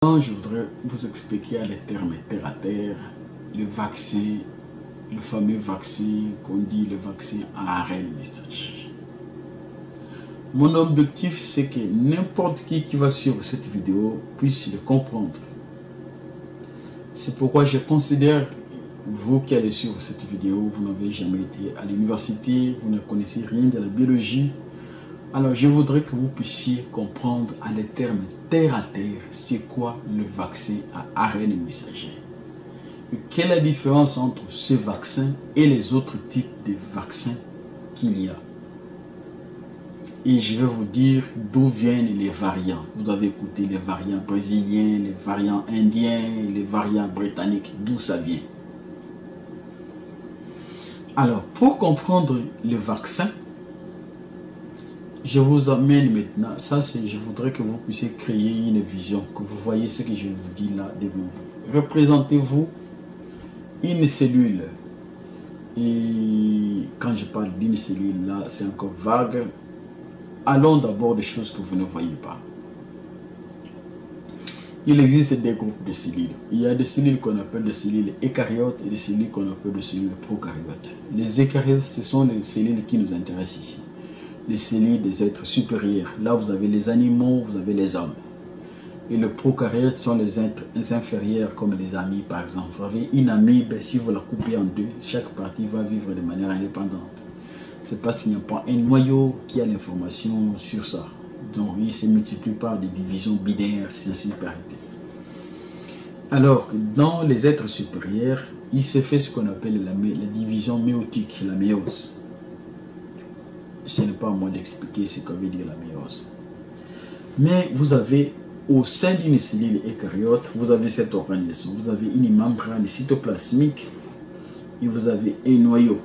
Je voudrais vous expliquer à les termes terre à terre le vaccin, le fameux vaccin qu'on dit le vaccin à ARN messager. Mon objectif, c'est que n'importe qui va suivre cette vidéo puisse le comprendre. C'est pourquoi je considère, vous qui allez suivre cette vidéo, vous n'avez jamais été à l'université, vous ne connaissez rien de la biologie. Alors je voudrais que vous puissiez comprendre à les termes terre à terre, c'est quoi le vaccin à ARN messager. Et quelle est la différence entre ce vaccin et les autres types de vaccins qu'il y a. Et je vais vous dire d'où viennent les variants. Vous avez écouté les variants brésiliens, les variants indiens, les variants britanniques, d'où ça vient. Alors, pour comprendre le vaccin, je vous amène maintenant, je voudrais que vous puissiez créer une vision, que vous voyez ce que je vous dis là devant vous. Représentez-vous une cellule. Et quand je parle d'une cellule là, c'est encore vague. Allons d'abord des choses que vous ne voyez pas. Il existe des groupes de cellules. Il y a des cellules qu'on appelle des cellules eucaryotes et des cellules qu'on appelle des cellules prokaryotes. Les eucaryotes, ce sont les cellules qui nous intéressent ici. Les cellules des êtres supérieurs. Là, vous avez les animaux, vous avez les hommes. Et les prokaryotes sont les êtres inférieurs, comme les amis, par exemple. Vous avez une amibe, si vous la coupez en deux, chaque partie va vivre de manière indépendante. C'est parce qu'il n'y a pas un noyau qui a l'information sur ça. Donc, il se multiplie par des divisions binaires sans séparité. Alors, dans les êtres supérieurs, il se fait ce qu'on appelle la division méiotique, la méiose. Ce n'est pas à moi d'expliquer ce qu'on veut dire la méiose. Mais vous avez, au sein d'une cellule eucaryote, vous avez cette organisation. Vous avez une membrane cytoplasmique et vous avez un noyau.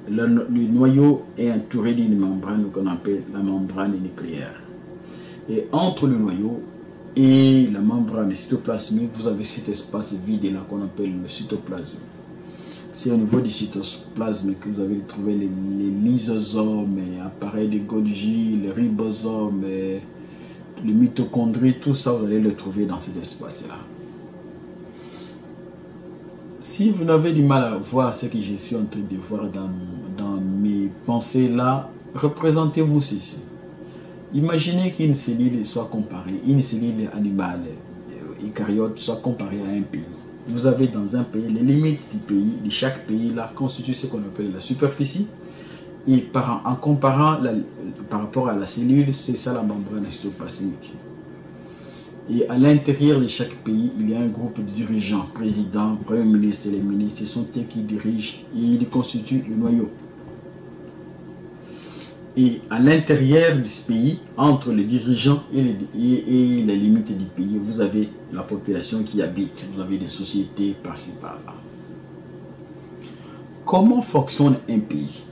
Le noyau est entouré d'une membrane qu'on appelle la membrane nucléaire. Et entre le noyau et la membrane cytoplasmique, vous avez cet espace vide là qu'on appelle le cytoplasme. C'est au niveau du cytoplasme que vous avez trouvé les lysosomes, les appareils de Golgi, les ribosomes, les mitochondries, tout ça vous allez le trouver dans cet espace là. Si vous n'avez du mal à voir ce que je suis en train de voir dans mes pensées là, représentez-vous ceci. Imaginez qu'une cellule soit comparée, une cellule animale, eucaryote, soit comparée à un pays. Vous avez dans un pays, les limites du pays, de chaque pays là, constituent ce qu'on appelle la superficie. Et en comparant par rapport à la cellule, c'est ça la membrane cytoplasmique. Et à l'intérieur de chaque pays, il y a un groupe de dirigeants, président, premier ministre et les ministres. Ce sont eux qui dirigent et ils constituent le noyau. Et à l'intérieur de ce pays, entre les dirigeants et les limites du pays, vous avez la population qui habite. Vous avez des sociétés par-ci par-là. Comment fonctionne un pays?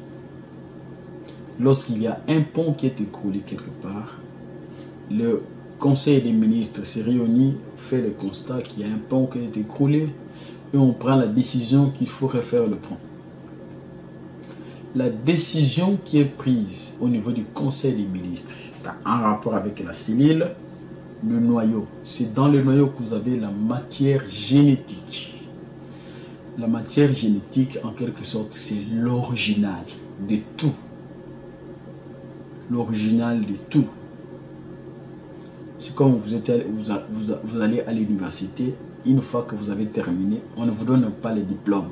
Lorsqu'il y a un pont qui est écroulé quelque part, le Conseil des ministres s'est réuni, fait le constat qu'il y a un pont qui est écroulé et on prend la décision qu'il faut refaire le pont. La décision qui est prise au niveau du Conseil des ministres en rapport avec la cellule, le noyau. C'est dans le noyau que vous avez la matière génétique. La matière génétique, en quelque sorte, c'est l'original de tout. L'original de tout. C'est comme vous allez à l'université, une fois que vous avez terminé, on ne vous donne pas le diplôme.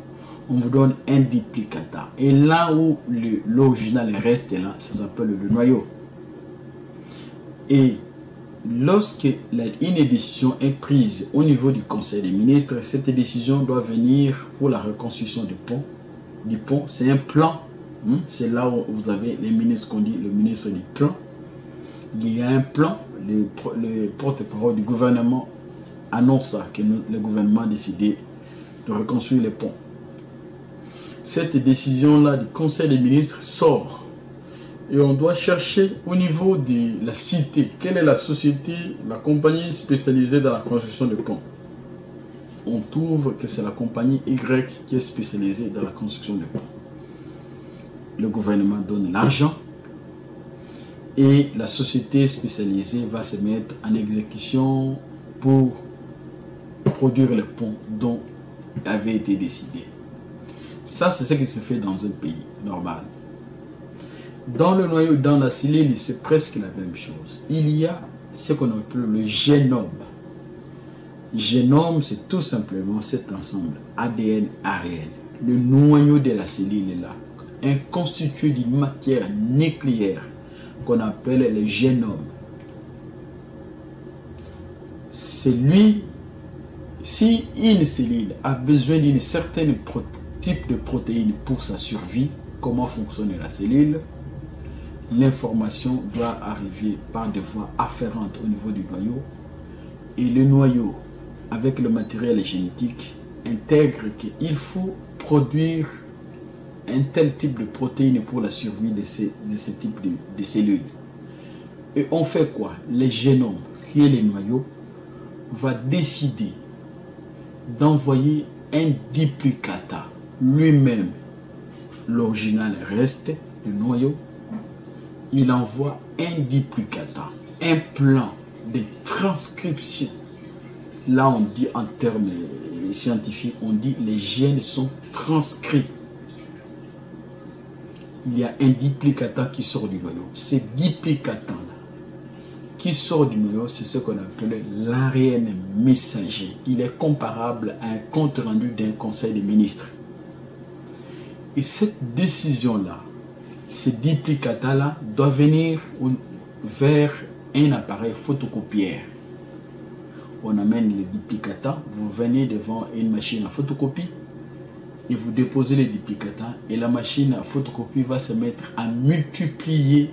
On vous donne un duplicata. Et là où l'original reste là, ça s'appelle le noyau. Et lorsque une décision est prise au niveau du Conseil des ministres, cette décision doit venir pour la reconstruction du pont. C'est un plan. C'est là où vous avez les ministres qu'on dit le ministre du plan. Il y a un plan. Le porte-parole du gouvernement annonce que le gouvernement a décidé de reconstruire les ponts. Cette décision-là du Conseil des ministres sort. Et on doit chercher au niveau de la cité. Quelle est la société, la compagnie spécialisée dans la construction de ponts? On trouve que c'est la compagnie Y qui est spécialisée dans la construction de ponts. Le gouvernement donne l'argent. Et la société spécialisée va se mettre en exécution pour produire le pont dont avait été décidé. Ça, c'est ce qui se fait dans un pays normal. Dans le noyau, dans la cellule, c'est presque la même chose. Il y a ce qu'on appelle le génome. Génome, c'est tout simplement cet ensemble ADN, ARN. Le noyau de la cellule est là, constitué d'une matière nucléaire qu'on appelle le génome. C'est lui, si une cellule a besoin d'une certaine type de protéine pour sa survie, comment fonctionne la cellule, l'information doit arriver par des voies afférentes au niveau du noyau, et le noyau, avec le matériel génétique, intègre qu'il faut produire un tel type de protéines pour la survie de ce type de cellules. Et on fait quoi? Le génome, qui est le noyau, va décider d'envoyer un duplicata. Lui-même, l'original reste du noyau. Il envoie un duplicata, un plan de transcription. Là, on dit en termes scientifiques, on dit les gènes sont transcrits. Il y a un duplicata qui sort du noyau. Ce duplicata qui sort du noyau, c'est ce qu'on appelle l'ARN messager. Il est comparable à un compte rendu d'un conseil des ministres. Et cette décision-là, ce duplicata-là, doit venir vers un appareil photocopieur. On amène le duplicata, vous venez devant une machine à photocopie et vous déposez le duplicata et la machine à photocopie va se mettre à multiplier,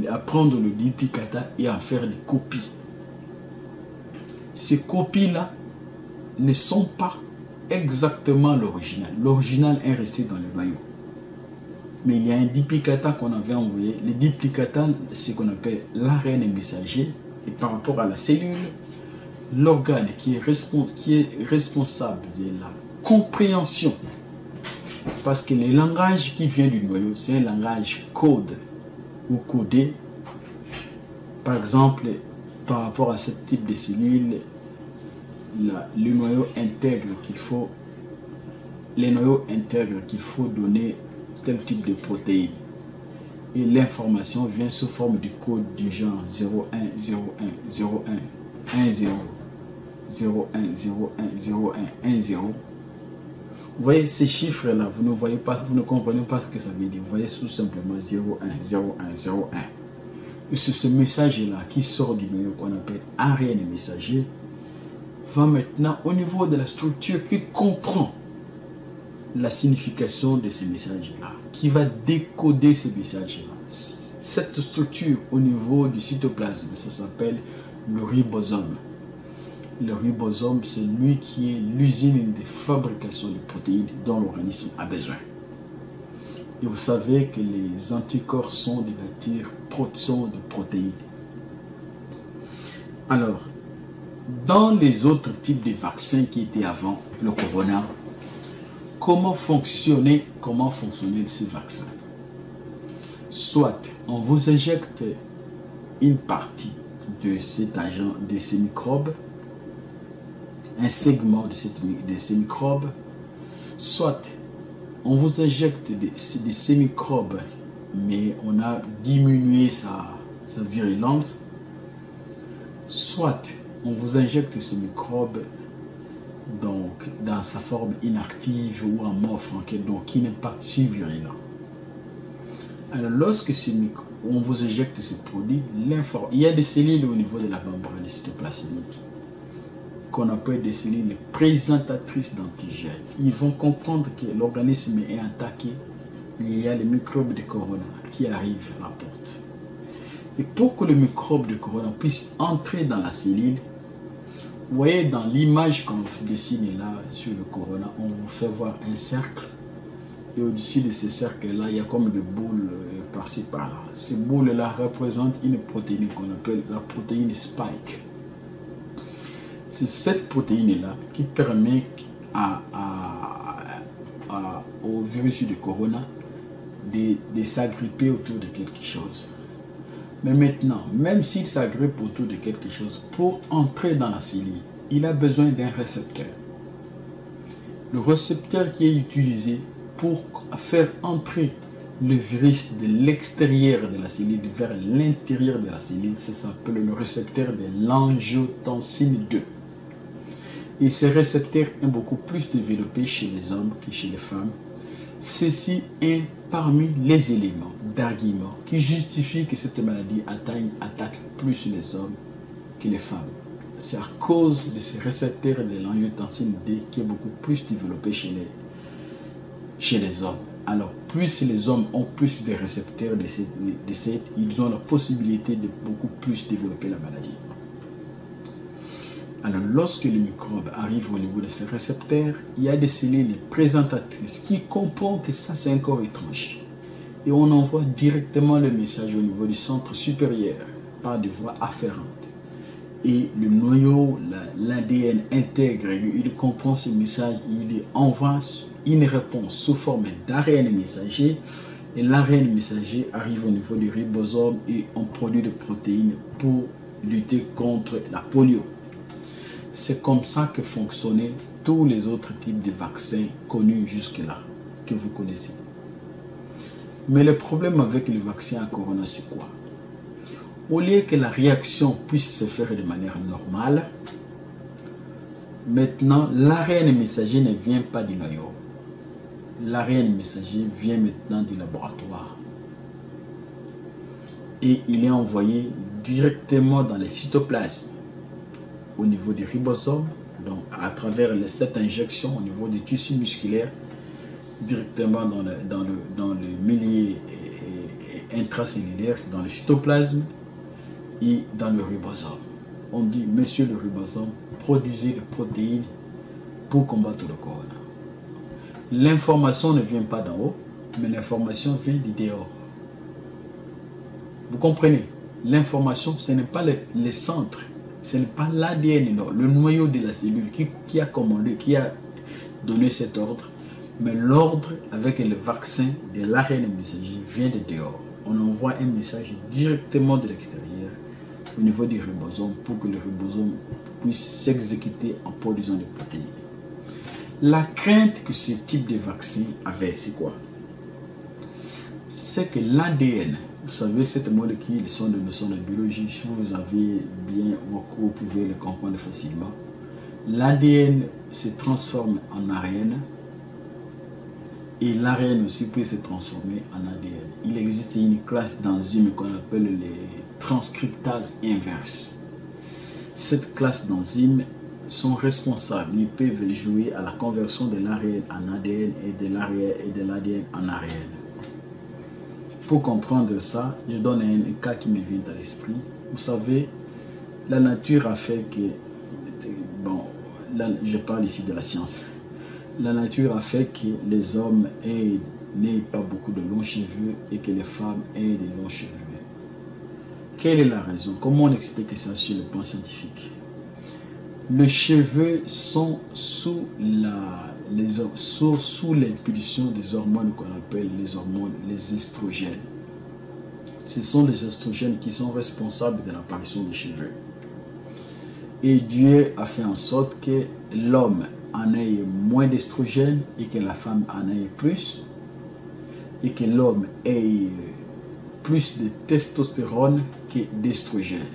à prendre le duplicata et à faire des copies. Ces copies-là ne sont pas exactement l'original. L'original est resté dans le noyau. Mais il y a un duplicata qu'on avait envoyé. Le duplicata, c'est ce qu'on appelle l'ARN messager. Et par rapport à la cellule, l'organe qui est responsable de la compréhension. Parce que le langage qui vient du noyau, c'est un langage code ou codé. Par exemple, par rapport à ce type de cellule, le noyau intègre qu'il faut donner tel type de protéines. Et l'information vient sous forme du code du genre 01, 01, 01, 10, 01, 01, 01, 10. Vous voyez ces chiffres-là, vous ne voyez pas, vous ne comprenez pas ce que ça veut dire. Vous voyez tout simplement 01, 01, 01. Et c'est ce message-là qui sort du noyau qu'on appelle ARN messager, va maintenant au niveau de la structure qui comprend la signification de ces messages-là, qui va décoder ces messages-là. Cette structure au niveau du cytoplasme, ça s'appelle le ribosome. Le ribosome, c'est lui qui est l'usine de fabrication de protéines dont l'organisme a besoin. Et vous savez que les anticorps sont de nature de protéines. Alors, dans les autres types de vaccins qui étaient avant le corona, comment fonctionnaient ces vaccins? Soit on vous injecte une partie de cet agent, de ces microbes, un segment de ces microbes, soit on vous injecte de ces microbes, mais on a diminué sa virulence, soit on vous injecte ce microbe donc dans sa forme inactive ou amorphe, donc qui n'est pas si virulent. Alors lorsque on vous injecte ce produit, il y a des cellules au niveau de la membrane cytoplasmique qu'on appelle des cellules présentatrices d'antigènes. Ils vont comprendre que l'organisme est attaqué, il y a les microbes de corona qui arrivent à la porte. Et pour que le microbe de corona puisse entrer dans la cellule, vous voyez dans l'image qu'on dessine là sur le corona, on vous fait voir un cercle. Et au-dessus de ce cercle-là, il y a comme des boules par-ci par-là. Ces boules-là représentent une protéine qu'on appelle la protéine spike. C'est cette protéine-là qui permet au virus du corona de s'agripper autour de quelque chose. Mais maintenant, même s'il s'agrippe autour de quelque chose, pour entrer dans la cellule, il a besoin d'un récepteur. Le récepteur qui est utilisé pour faire entrer le virus de l'extérieur de la cellule vers l'intérieur de la cellule, ça s'appelle le récepteur de l'angiotensine 2. Et ce récepteur est beaucoup plus développé chez les hommes que chez les femmes. Ceci est parmi les éléments d'argument qui justifient que cette maladie attaque plus les hommes que les femmes. C'est à cause de ce récepteur de l'angiotensine D qui est beaucoup plus développé chez les hommes. Alors, plus les hommes ont plus de récepteurs ils ont la possibilité de beaucoup plus développer la maladie. Alors, lorsque le microbe arrive au niveau de ces récepteurs, il y a des cellules présentatrices qui comprennent que ça, c'est un corps étranger. Et on envoie directement le message au niveau du centre supérieur par des voies afférentes. Et le noyau, l'ADN intègre, il comprend ce message, il envoie une réponse sous forme d'ARN messager. Et l'ARN messager arrive au niveau du ribosome et on produit des protéines pour lutter contre la polio. C'est comme ça que fonctionnaient tous les autres types de vaccins connus jusque-là, que vous connaissez. Mais le problème avec le vaccin à corona, c'est quoi? Au lieu que la réaction puisse se faire de manière normale, maintenant, l'ARN messager ne vient pas du noyau. L'ARN messager vient maintenant du laboratoire. Et il est envoyé directement dans les cytoplasmes, au niveau du ribosome, donc à travers cette injection au niveau du tissu musculaire, directement dans le milieu intracellulaire, dans le cytoplasme et dans le ribosome. On dit, monsieur le ribosome, produisez les protéines pour combattre le corona. L'information ne vient pas d'en haut, mais l'information vient du dehors. Vous comprenez? L'information, ce n'est pas les centres, ce n'est pas l'ADN, le noyau de la cellule qui a commandé, qui a donné cet ordre, mais l'ordre avec le vaccin de l'ARN messager vient de dehors. On envoie un message directement de l'extérieur au niveau du ribosome pour que le ribosome puisse s'exécuter en produisant des protéines. La crainte que ce type de vaccin avait, c'est quoi? C'est que l'ADN, vous savez, cette molécule, les sont de notions de biologie, si vous avez bien vos cours, vous pouvez le comprendre facilement. L'ADN se transforme en ARN et l'ARN aussi peut se transformer en ADN. Il existe une classe d'enzymes qu'on appelle les transcriptases inverses. Cette classe d'enzymes sont responsables, ils peuvent jouer à la conversion de l'ARN en ADN et de l'ADN en ARN. Pour comprendre ça, je donne un cas qui me vient à l'esprit. Vous savez, la nature a fait que, bon, là, je parle ici de la science, la nature a fait que les hommes n'aient pas beaucoup de longs cheveux et que les femmes aient des longs cheveux. Quelle est la raison? Comment on explique ça sur le plan scientifique? Les cheveux sont sous l'impulsion des hormones qu'on appelle les estrogènes. Ce sont les estrogènes qui sont responsables de l'apparition des cheveux. Et Dieu a fait en sorte que l'homme en ait moins d'estrogènes et que la femme en ait plus, et que l'homme ait plus de testostérone que d'estrogène.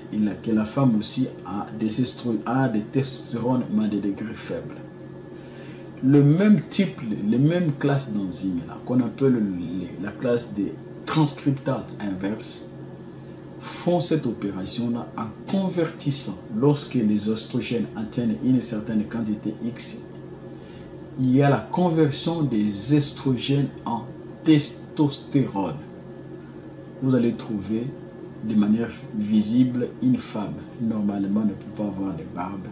Que la femme aussi a des testostérone, mais à des degrés faibles. Le même type, les mêmes classes d'enzymes qu'on appelle la classe des transcriptases inverses font cette opération-là en convertissant, lorsque les oestrogènes atteignent une certaine quantité X, il y a la conversion des estrogènes en testostérone. Vous allez trouver de manière visible une femme normalement ne peut pas avoir de barbe.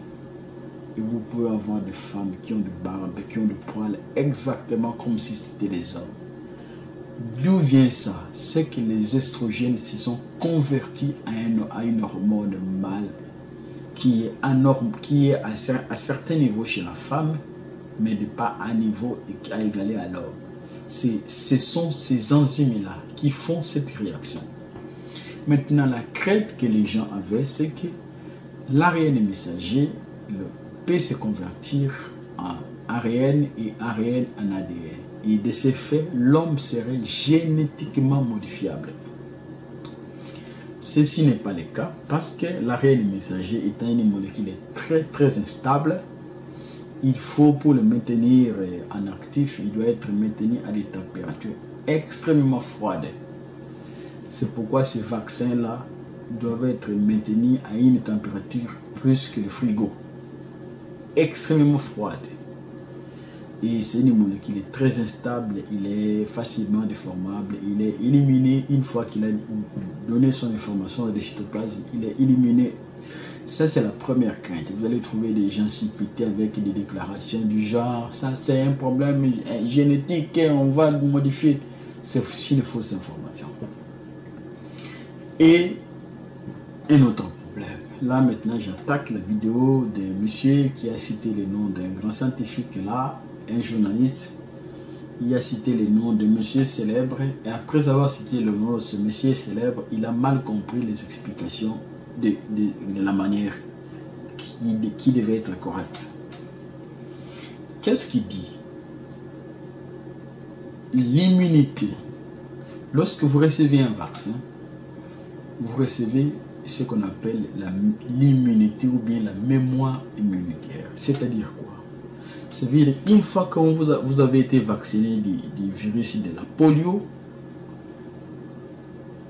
Et vous pouvez avoir des femmes qui ont de barbe, qui ont de poils exactement comme si c'était des hommes. D'où vient ça? C'est que les estrogènes se sont convertis à une hormone mâle qui est à certains niveaux chez la femme, mais pas à niveau à égaler à l'homme. Ce sont ces enzymes-là qui font cette réaction. Maintenant, la crainte que les gens avaient, c'est que l'ARN messager peut se convertir en ARN et ARN en ADN. Et de ce fait, l'homme serait génétiquement modifiable. Ceci n'est pas le cas parce que l'ARN messager étant une molécule très instable, il faut pour le maintenir en actif, il doit être maintenu à des températures extrêmement froides. C'est pourquoi ces vaccins-là doivent être maintenus à une température plus que le frigo, extrêmement froide. Et c'est une molécule très instable, il est facilement déformable, il est éliminé une fois qu'il a donné son information à des cytoplasmes, il est éliminé. Ça, c'est la première crainte. Vous allez trouver des gens s'impliquer avec des déclarations du genre, ça c'est un problème génétique, on va le modifier. C'est une fausse information. Et un autre problème. Là maintenant, j'attaque la vidéo de monsieur qui a cité le nom d'un grand scientifique là, un journaliste. Il a cité le nom de monsieur célèbre et après avoir cité le nom de ce monsieur célèbre, il a mal compris les explications de la manière qui devait être correcte. Qu'est-ce qu'il dit? L'immunité. Lorsque vous recevez un vaccin, vous recevez ce qu'on appelle l'immunité ou bien la mémoire immunitaire. C'est-à-dire quoi? C'est-à-dire une fois que vous avez été vacciné du virus de la polio,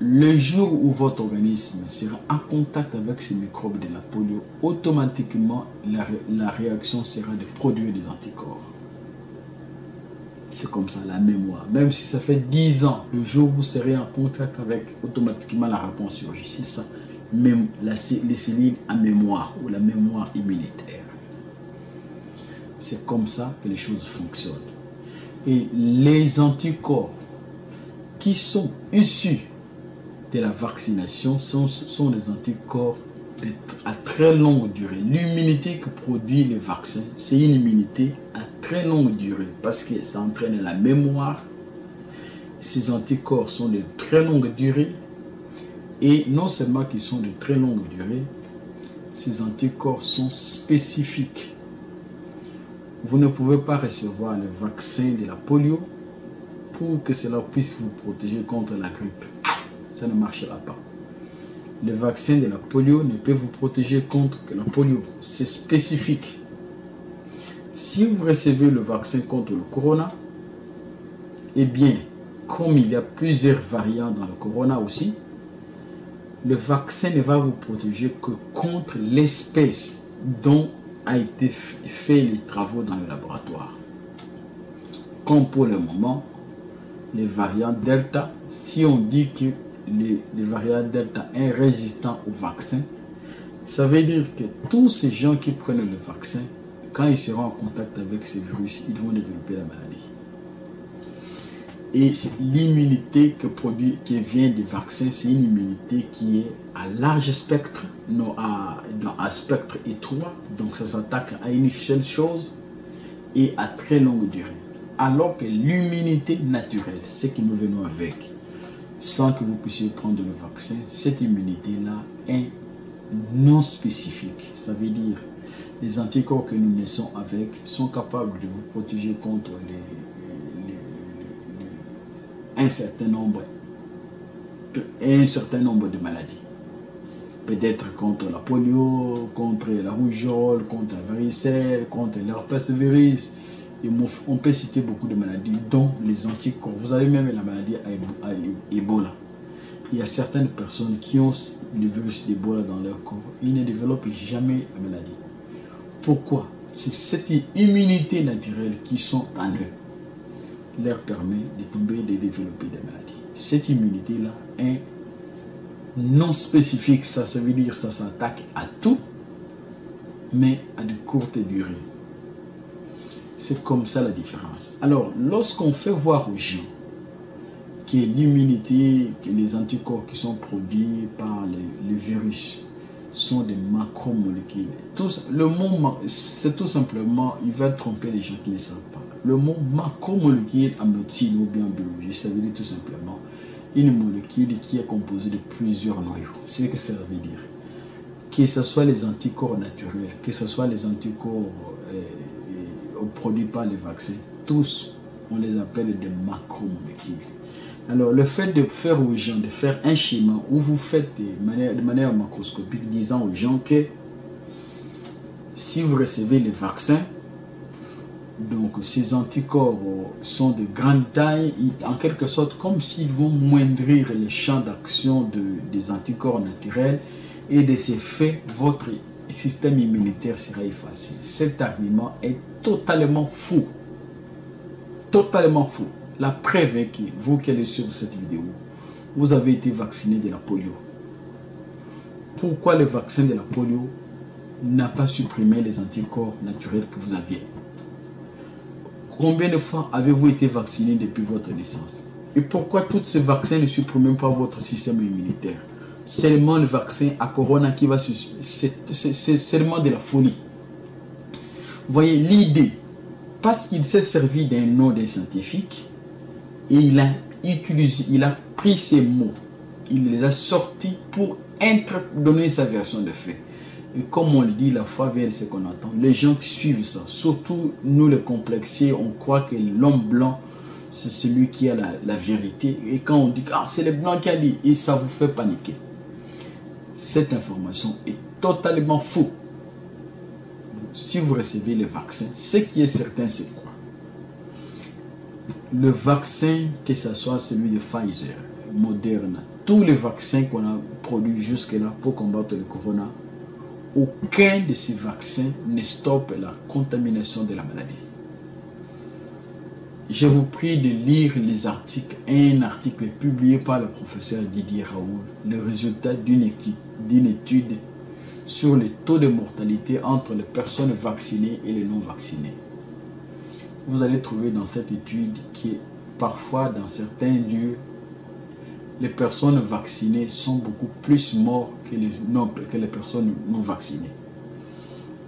le jour où votre organisme sera en contact avec ces microbes de la polio, automatiquement la réaction sera de produire des anticorps. C'est comme ça la mémoire. Même si ça fait 10 ans, le jour où vous serez en contact avec, automatiquement la réponse surgit. C'est ça, même les cellules à mémoire ou la mémoire immunitaire. C'est comme ça que les choses fonctionnent. Et les anticorps qui sont issus de la vaccination sont des anticorps à très longue durée. L'immunité que produit le vaccin, c'est une immunité à très longue durée parce que ça entraîne la mémoire. Ces anticorps sont de très longue durée et non seulement qu'ils sont de très longue durée, ces anticorps sont spécifiques. Vous ne pouvez pas recevoir le vaccin de la polio pour que cela puisse vous protéger contre la grippe. Ça ne marchera pas. Le vaccin de la polio ne peut vous protéger contre la polio. C'est spécifique. Si vous recevez le vaccin contre le corona, eh bien, comme il y a plusieurs variants dans le corona aussi, le vaccin ne va vous protéger que contre l'espèce dont a été fait les travaux dans le laboratoire. Comme pour le moment, les variants Delta, si on dit que les variants Delta est résistant au vaccin, ça veut dire que tous ces gens qui prennent le vaccin, quand ils seront en contact avec ces virus, ils vont développer la maladie. Et l'immunité qui vient des vaccins, c'est une immunité qui est à large spectre, non à spectre étroit, donc ça s'attaque à une seule chose et à très longue durée. Alors que l'immunité naturelle, ce que nous venons avec, sans que vous puissiez prendre le vaccin, cette immunité-là est non spécifique. Ça veut dire les anticorps que nous naissons avec sont capables de vous protéger contre un certain nombre de maladies. Peut-être contre la polio, contre la rougeole, contre la varicelle, contre l'herpès-virus. On peut citer beaucoup de maladies, dont les anticorps. Vous avez même la maladie à Ebola. Il y a certaines personnes qui ont le virus d'Ebola dans leur corps. Ils ne développent jamais la maladie. Pourquoi? C'est cette immunité naturelle qui sont en eux leur permet de développer des maladies. Cette immunité-là est non spécifique. Ça veut dire que ça s'attaque à tout, mais à de courtes durées. C'est comme ça la différence. Alors, lorsqu'on fait voir aux gens que l'immunité, que les anticorps qui sont produits par le virus sont des macromolécules, le mot, c'est tout simplement, il va tromper les gens qui ne savent pas. Le mot macromolécule en médecine ou bien en biologie, ça veut dire tout simplement une molécule qui est composée de plusieurs noyaux. C'est ce que ça veut dire. Que ce soit les anticorps naturels, que ce soit les anticorps produits par les vaccins, tous, on les appelle des macromolécules. Alors, le fait de faire aux gens, de faire un schéma où vous faites de manière macroscopique, disant aux gens que si vous recevez les vaccins, donc ces anticorps sont de grande taille, en quelque sorte comme s'ils vont moindrir le champ d'action des anticorps naturels, et de ces faits, votre système immunitaire sera effacé. Cet argument est totalement faux. Totalement faux. La preuve est que vous qui allez suivre cette vidéo, vous avez été vacciné de la polio. Pourquoi le vaccin de la polio n'a pas supprimé les anticorps naturels que vous aviez? Combien de fois avez-vous été vacciné depuis votre naissance? Et pourquoi tous ces vaccins ne suppriment pas votre système immunitaire? Seulement le vaccin à Corona qui va... C'est seulement de la folie. Vous voyez l'idée, parce qu'il s'est servi d'un nom d'un scientifique, et il a pris ces mots, il les a sortis pour donner sa version de fait. Et comme on le dit, la foi vient de ce qu'on entend. Les gens qui suivent ça, surtout nous les complexés, on croit que l'homme blanc, c'est celui qui a la vérité. Et quand on dit, ah, c'est le blanc qui a dit, et ça vous fait paniquer. Cette information est totalement faux. Si vous recevez le vaccin, ce qui est certain, c'est quoi? Le vaccin, que ce soit celui de Pfizer, Moderna, tous les vaccins qu'on a produits jusque-là pour combattre le corona, aucun de ces vaccins ne stoppe la contamination de la maladie. Je vous prie de lire les articles, un article publié par le professeur Didier Raoult, le résultat d'une étude sur les taux de mortalité entre les personnes vaccinées et les non vaccinées. Vous allez trouver dans cette étude que parfois dans certains lieux, les personnes vaccinées sont beaucoup plus mortes que les personnes non vaccinées.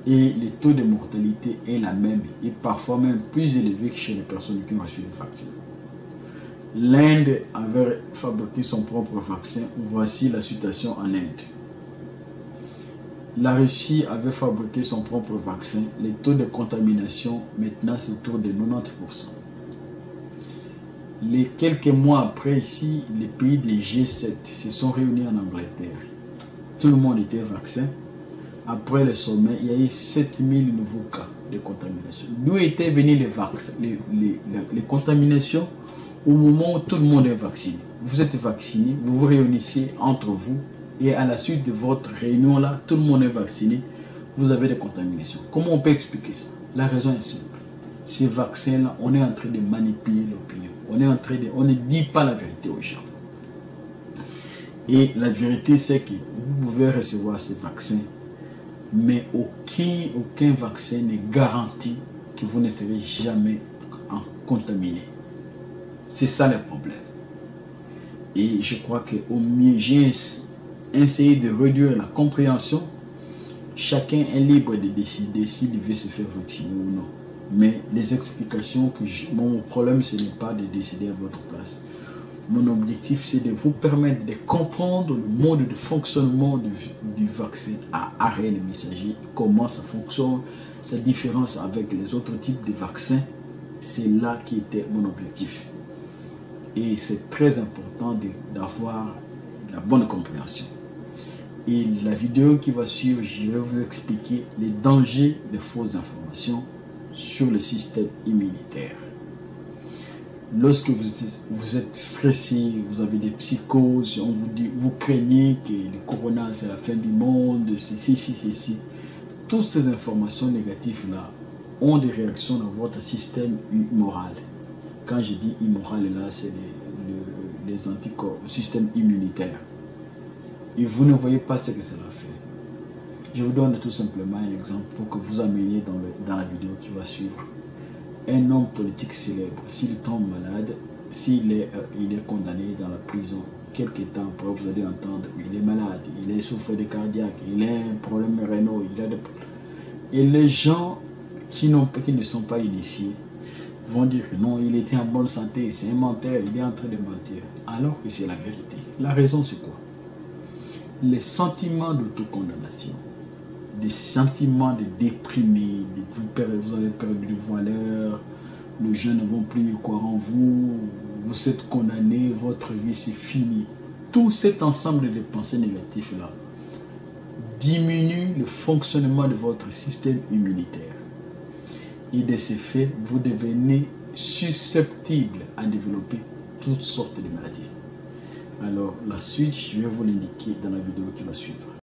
Et le taux de mortalité est la même et parfois même plus élevé que chez les personnes qui ont reçu le vaccin. L'Inde avait fabriqué son propre vaccin. Voici la situation en Inde. La Russie avait fabriqué son propre vaccin. Les taux de contamination maintenant c'est autour de 90%. Quelques mois après ici, les pays des G7 se sont réunis en Angleterre. Tout le monde était vacciné. Après le sommet, il y a eu 7000 nouveaux cas de contamination. D'où étaient venus les contaminations au moment où tout le monde est vacciné? Vous êtes vacciné, vous vous réunissez entre vous et à la suite de votre réunion là, tout le monde est vacciné, vous avez des contaminations. Comment on peut expliquer ça? La raison est simple. Ces vaccins-là, on est en train de manipuler l'opinion. On ne dit pas la vérité aux gens. Et la vérité, c'est que vous pouvez recevoir ces vaccins, mais aucun vaccin ne garantit que vous ne serez jamais contaminé. C'est ça le problème. Et je crois qu'au mieux, j'ai essayé de réduire la compréhension. Chacun est libre de décider s'il veut se faire vacciner ou non. Mais les explications mon problème, ce n'est pas de décider à votre place. Mon objectif, c'est de vous permettre de comprendre le mode de fonctionnement du vaccin à ARN messager, comment ça fonctionne, sa différence avec les autres types de vaccins. C'est là qui était mon objectif. Et c'est très important d'avoir la bonne compréhension. Et la vidéo qui va suivre, je vais vous expliquer les dangers des fausses informations sur le système immunitaire. Lorsque vous êtes stressé, vous avez des psychoses, on vous dit, vous craignez que le corona c'est la fin du monde, ceci. Toutes ces informations négatives là ont des réactions dans votre système moral. Quand je dis immoral là, c'est les anticorps, le système immunitaire. Et vous ne voyez pas ce que cela fait. Je vous donne tout simplement un exemple pour que vous ameniez dans la vidéo qui va suivre. Un homme politique célèbre, s'il tombe malade, s'il est condamné dans la prison, quelques temps après, vous allez entendre, il est malade, il est souffre de cardiaque, il a un problème rénal, et les gens qui ne sont pas initiés vont dire que non, il était en bonne santé, c'est un menteur, il est en train de mentir. Alors que c'est la vérité. La raison, c'est quoi? Les sentiments d'autocondamnation, des sentiments de déprimé, vous avez perdu de valeur, les gens ne vont plus croire en vous, vous êtes condamné, votre vie c'est fini. Tout cet ensemble de pensées négatives-là diminue le fonctionnement de votre système immunitaire. Et de ce fait, vous devenez susceptible à développer toutes sortes de maladies. Alors, la suite, je vais vous l'indiquer dans la vidéo qui va suivre.